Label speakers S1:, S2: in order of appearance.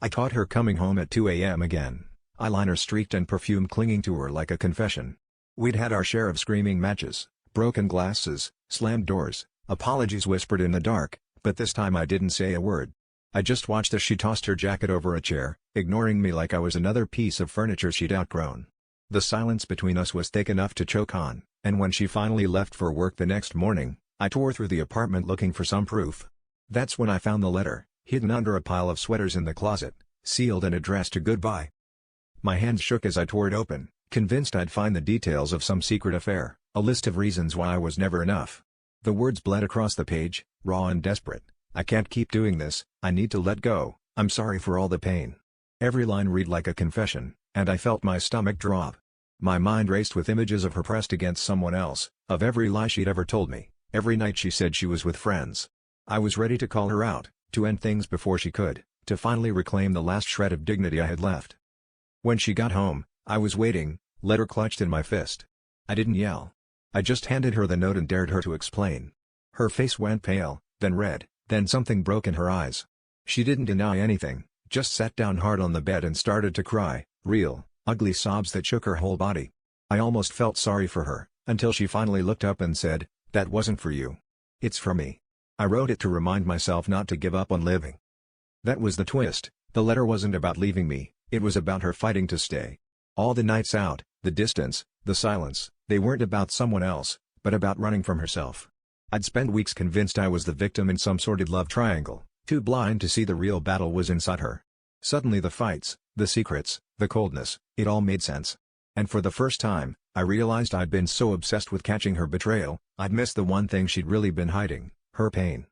S1: I caught her coming home at 2 a.m. again, eyeliner streaked and perfume clinging to her like a confession. We'd had our share of screaming matches, broken glasses, slammed doors, apologies whispered in the dark, but this time I didn't say a word. I just watched as she tossed her jacket over a chair, ignoring me like I was another piece of furniture she'd outgrown. The silence between us was thick enough to choke on, and when she finally left for work the next morning, I tore through the apartment looking for some proof. That's when I found the letter, hidden under a pile of sweaters in the closet, sealed and addressed to Goodbye. My hands shook as I tore it open, convinced I'd find the details of some secret affair, a list of reasons why I was never enough. The words bled across the page, raw and desperate. I can't keep doing this, I need to let go, I'm sorry for all the pain. Every line read like a confession, and I felt my stomach drop. My mind raced with images of her pressed against someone else, of every lie she'd ever told me, every night she said she was with friends. I was ready to call her out, to end things before she could, to finally reclaim the last shred of dignity I had left. When she got home, I was waiting, letter clutched in my fist. I didn't yell. I just handed her the note and dared her to explain. Her face went pale, then red, then something broke in her eyes. She didn't deny anything, just sat down hard on the bed and started to cry, real, ugly sobs that shook her whole body. I almost felt sorry for her, until she finally looked up and said, "That wasn't for you. It's for me. I wrote it to remind myself not to give up on living." That was the twist. The letter wasn't about leaving me, it was about her fighting to stay. All the nights out, the distance, the silence, they weren't about someone else, but about running from herself. I'd spent weeks convinced I was the victim in some sordid love triangle, too blind to see the real battle was inside her. Suddenly the fights, the secrets, the coldness, it all made sense. And for the first time, I realized I'd been so obsessed with catching her betrayal, I'd missed the one thing she'd really been hiding, her pain.